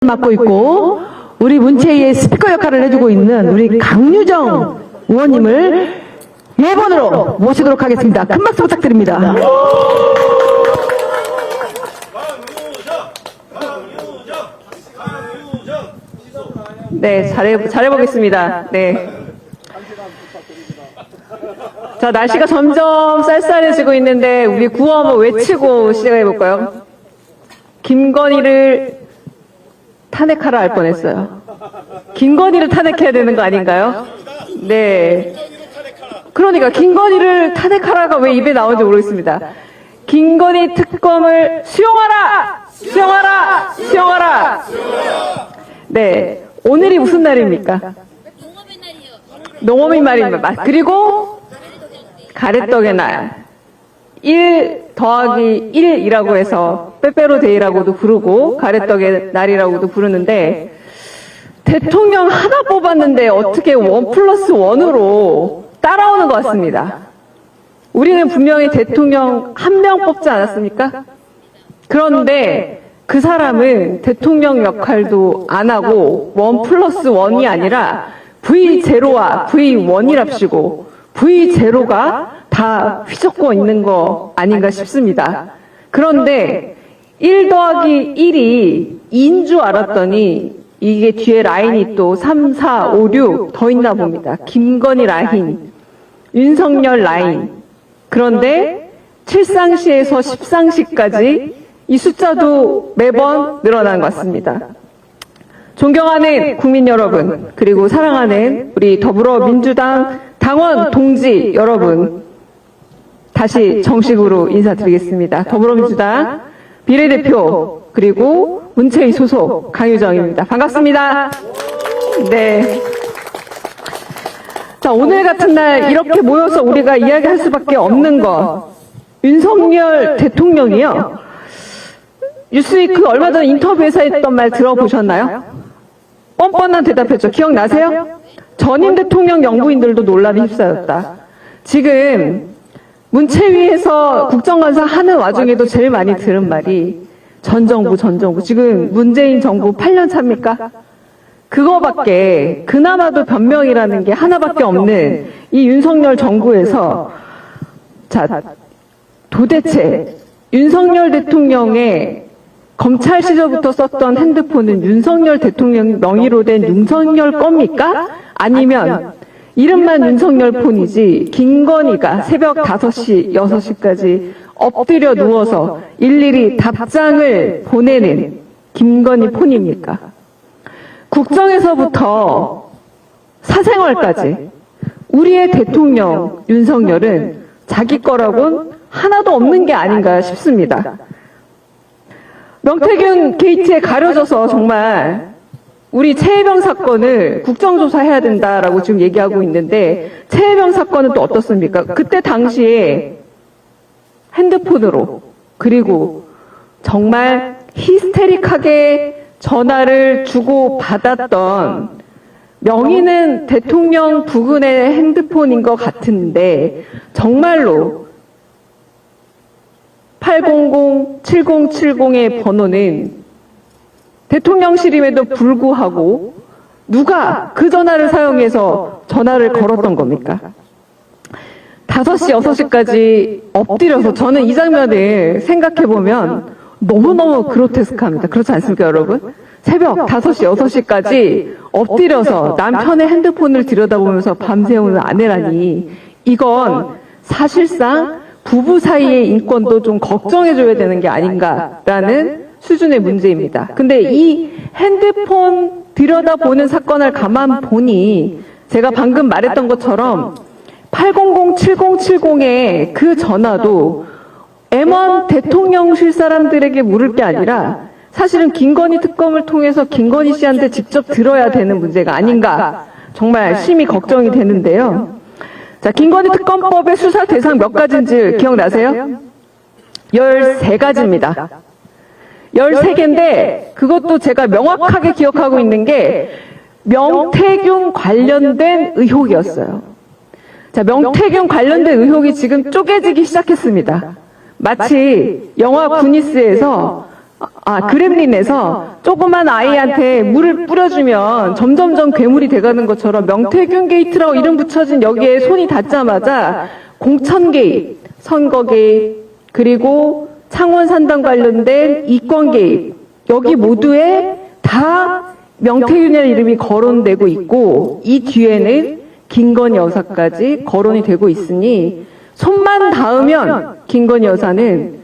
맡고 있고 우리 문체위의 스피커 역할을 해주고 있는 우리 강유정 의원님을 예번으로 모시도록 하겠습니다. 큰 박수 부탁드립니다. 네, 잘해보겠습니다. 네. 자, 날씨가 점점 쌀쌀해지고 있는데 우리 구호 한번 외치고 시작해볼까요? 김건희를 탄핵하라 할 뻔했어요. 김건희를 탄핵해야 되는 거 아닌가요? 네. 그러니까 김건희를 탄핵하라가 왜 입에 나오는지 모르겠습니다. 김건희 특검을 수용하라! 수용하라! 수용하라! 네. 오늘이 무슨 날입니까? 농어민 말입니다. 그리고 가래떡의 날. 1 더하기 1이라고 해서 빼빼로데이라고도 부르고 가래떡의 날이라고도 부르는데 대통령 하나 뽑았는데 어떻게 1+1으로 따라오는 것 같습니다. 우리는 분명히 대통령 한 명 뽑지 않았습니까? 그런데 그 사람은 대통령 역할도 안 하고 1+1이 아니라 V0와 V1이랍시고 V0가 다 휘젓고 있는 거 아닌가 싶습니다. 그런데 1 더하기 1이 2인 줄 알았더니 이게 뒤에 라인이 또 3, 4, 5, 6 더 있나 봅니다. 김건희 라인, 윤석열 라인. 그런데 7상시에서 10상시까지 이 숫자도 매번 늘어난 것 같습니다. 존경하는 국민 여러분, 그리고 사랑하는 우리 더불어민주당 당원 동지 여러분, 다시 정식으로 인사드리겠습니다. 더불어민주당 비례대표 그리고 문체위 소속 강유정입니다. 반갑습니다. 네. 자, 오늘 같은 날 이렇게 모여서 우리가 이야기할 수밖에 없는 것. 윤석열 대통령이요. 뉴스위크 얼마 전 인터뷰에서 했던 말 들어보셨나요? 뻔뻔한 대답했죠. 기억나세요? 전임 대통령 영부인들도 논란에 휩싸였다. 지금 문체위에서 국정감사 하는 와중에도 제일 많이 들은 말이 전 정부. 지금 문재인 정부 8년 차입니까? 그거밖에 그나마도 변명이라는 게 하나밖에 없는 이 윤석열 정부에서 자, 도대체 윤석열 대통령의 검찰 시절부터 썼던 핸드폰은 윤석열 대통령 명의로 된 윤석열 겁니까? 아니면 이름만 윤석열 폰이지 김건희가 새벽 5시, 6시까지 엎드려 누워서 일일이 답장을 보내는 김건희 폰입니까? 국정에서부터 사생활까지 우리의 대통령 윤석열은 자기 거라고는 하나도 없는 게 아닌가 싶습니다. 명태균 게이트에 가려져서 정말 우리 최혜병 사건을 국정조사해야 된다라고 지금 얘기하고 있는데 최혜병 사건은 또 어떻습니까? 그때 당시에 핸드폰으로 그리고 정말 히스테릭하게 전화를 주고 받았던 명의는 대통령 부근의 핸드폰인 것 같은데 정말로 800-7070의 번호는 대통령실임에도 불구하고 누가 그 전화를 사용해서 전화를 걸었던 겁니까? 5시, 6시까지 엎드려서 저는 이 장면을 생각해보면 너무너무 그로테스크합니다. 그렇지 않습니까, 여러분? 새벽 5시, 6시까지 엎드려서 남편의 핸드폰을 들여다보면서 밤새우는 아내라니 이건 사실상 부부 사이의 인권도 좀 걱정해줘야 되는 게 아닌가라는 수준의 문제입니다. 근데 이 핸드폰 들여다보는 사건을 가만 보니 제가 방금 말했던 것처럼 800-7070의 그 전화도 M1 대통령실 사람들에게 물을 게 아니라 사실은 김건희 특검을 통해서 김건희 씨한테 직접 들어야 되는 문제가 아닌가 정말 심히 걱정이 되는데요. 자, 김건희 특검법의 수사 대상 몇 가지인지 기억나세요? 13가지입니다. 13개인데 그것도 제가 명확하게 기억하고 있는 게 명태균 관련된 의혹이었어요. 자, 명태균 관련된 의혹이 지금 쪼개지기 시작했습니다. 마치 영화 구니스에서 그렘린에서 조그만 아이한테 물을 뿌려주면 점점점 괴물이 돼가는 것처럼 명태균 게이트라고 이름 붙여진 여기에 손이 닿자마자 공천 개입, 선거 개입, 그리고 창원 산당 관련된 이권 개입, 여기 모두에 다 명태균이라는 이름이 거론되고 있고 이 뒤에는 김건희 여사까지 거론이 되고 있으니 손만 닿으면 김건희 여사는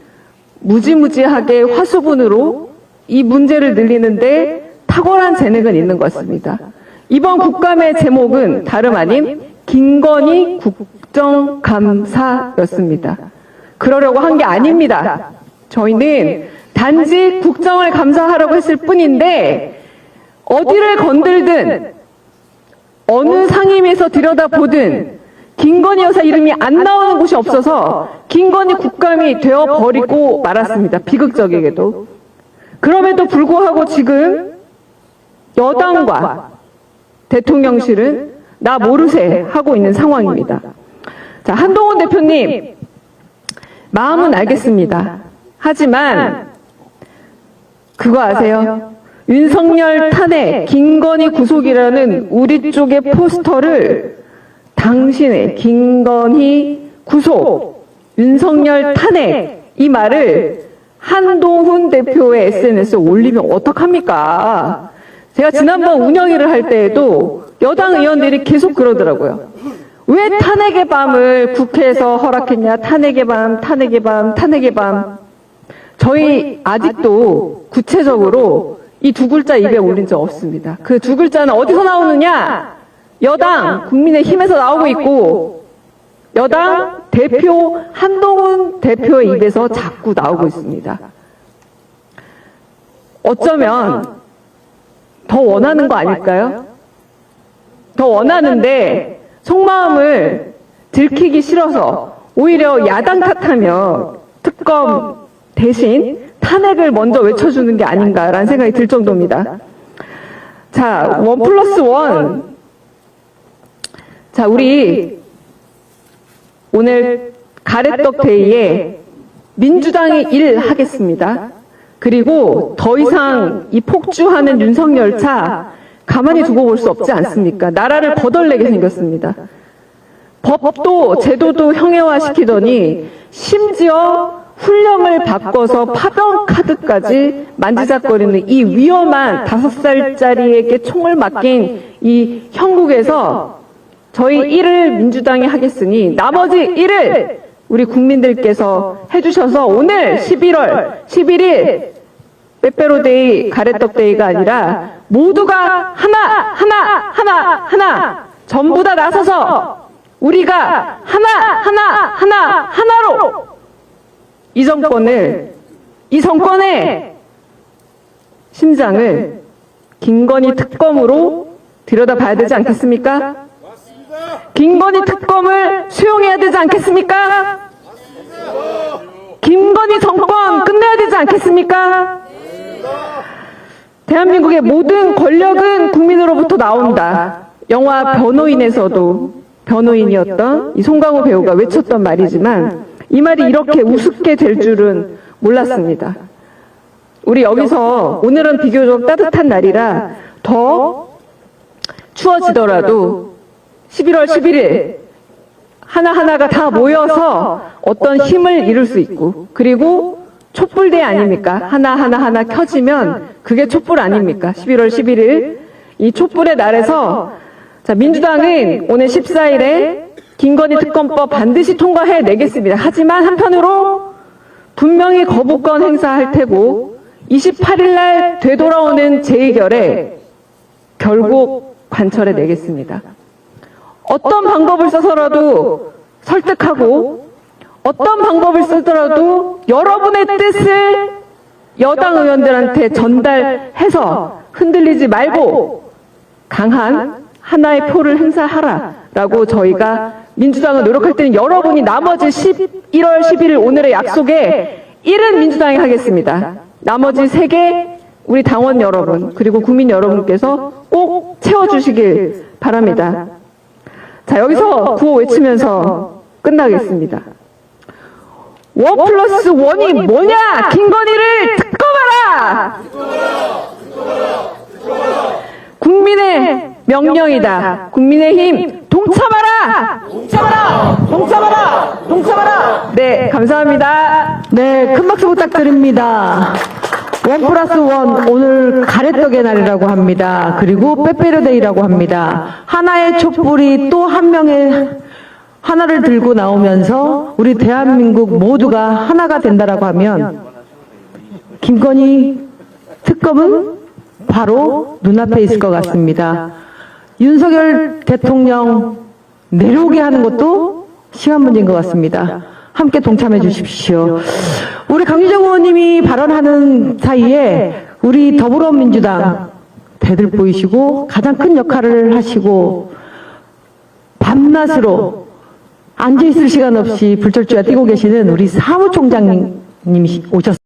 무지무지하게 화수분으로 이 문제를 늘리는데 탁월한 재능은 있는 것 같습니다. 이번 국감의 제목은 다름 아닌 김건희 국정감사였습니다. 그러려고 한 게 아닙니다. 저희는 단지 국정을 감사하라고 했을 뿐인데 어디를 건들든 어느 상임에서 들여다보든 김건희 여사 이름이 안 나오는 곳이 없어서 김건희 국감이 되어버리고 말았습니다. 비극적이게도. 그럼에도 불구하고 지금 여당과 대통령실은 나 모르세 하고 있는 상황입니다. 자, 한동훈 대표님, 마음은 알겠습니다. 하지만 그거 아세요? 윤석열 탄핵, 김건희 구속이라는 우리 쪽의 포스터를 당신의 김건희 구속, 윤석열 탄핵 이 말을 한동훈 대표의 SNS에 올리면 어떡합니까? 제가 지난번 운영위를 할 때에도 여당 의원들이 계속 그러더라고요. 왜 탄핵의 밤을 국회에서 허락했냐? 탄핵의 밤, 탄핵의 밤, 탄핵의 밤. 저희 아직도 구체적으로 이 두 글자 입에 올린 적 없습니다. 그 두 글자는 어디서 나오느냐? 여당, 국민의힘에서 나오고 있고 여당 대표 한동훈 대표의 입에서 자꾸 나오고 있습니다. 어쩌면 더 원하는 거 아닐까요? 더 원하는데 속마음을 들키기 싫어서 오히려 야당 탓하며 특검 대신 탄핵을 먼저 외쳐주는 게 아닌가라는 생각이 들 정도입니다. 자, 1+1. 자, 우리 오늘 가래떡 데이에 민주당이 1 하겠습니다. 그리고 더 이상 이 폭주하는 윤석열 차 가만히 두고 볼 수 없지 않습니까? 나라를 거덜내게 생겼습니다. 법도 제도도 형해화시키더니 심지어 훈령을 바꿔서 파병 카드까지 만지작거리는 이 위험한 5살짜리에게 총을 맡긴 이 형국에서 저희 1을 민주당이 하겠으니 나머지 1을 우리 국민들께서 해주셔서 오늘 11월 11일 빼빼로데이, 가래떡데이가 아니라 모두가 하나 전부 다 나서서 우리가 하나로 이 정권의 심장을 김건희 특검으로 들여다봐야 되지 않겠습니까? 김건희 특검을 수용해야 되지 않겠습니까? 김건희 정권 끝내야 되지 않겠습니까? 대한민국의 모든 권력은 국민으로부터 나온다. 영화 변호인에서도 변호인이었던 이 송강호 배우가 외쳤던 말이지만 이 말이 이렇게 우습게 될 줄은 몰랐습니다. 우리 여기서 오늘은 비교적 따뜻한 날이라 더 추워지더라도 11월 11일 하나하나가 다 모여서 어떤 힘을 이룰 수 있고 그리고 촛불대회 아닙니까? 하나 켜지면 그게 촛불 아닙니까? 11월 11일 이 촛불의 날에서 자, 민주당은 오늘 14일에 김건희 특검법 반드시 통과해내겠습니다. 하지만 한편으로 분명히 거부권 행사할 테고 28일 날 되돌아오는 제2결에 결국 관철해내겠습니다. 어떤 방법을 써서라도 설득하고 어떤 방법을 쓰더라도 여러분의 뜻을 여당 의원들한테 전달해서 흔들리지 말고 강한 하나의 표를 행사하라라고 저희가 민주당을 노력할 때는 여러분이 나머지 11월 11일 오늘의 약속에 1은 민주당이 하겠습니다. 나머지 3개 우리 당원 여러분 그리고 국민 여러분께서 꼭 채워주시길 바랍니다. 자, 여기서 구호 외치면서 끝나겠습니다. 1+1이 뭐냐? 김건희를 특검하라! 국민의 명령이다. 국민의힘 동참하라! 동참하라! 네, 감사합니다. 네, 큰 박수 부탁드립니다. 1+1 오늘 가래떡의 날이라고 합니다. 그리고 빼빼로데이라고 합니다. 하나의 촛불이 또 한 명의 하나를 들고 나오면서 우리 대한민국 모두가 하나가 된다라고 하면 김건희 특검은 바로 눈앞에 있을 것 같습니다. 윤석열 대통령 내려오게 하는 것도 시간 문제인 것 같습니다. 함께 동참해 주십시오. 우리 강유정 의원님이 발언하는 사이에 우리 더불어민주당 대들 보이시고 가장 큰 역할을 하시고 밤낮으로 앉아있을 시간 없이 불철주야 뛰고 계시는 우리 사무총장님이 오셨습니다.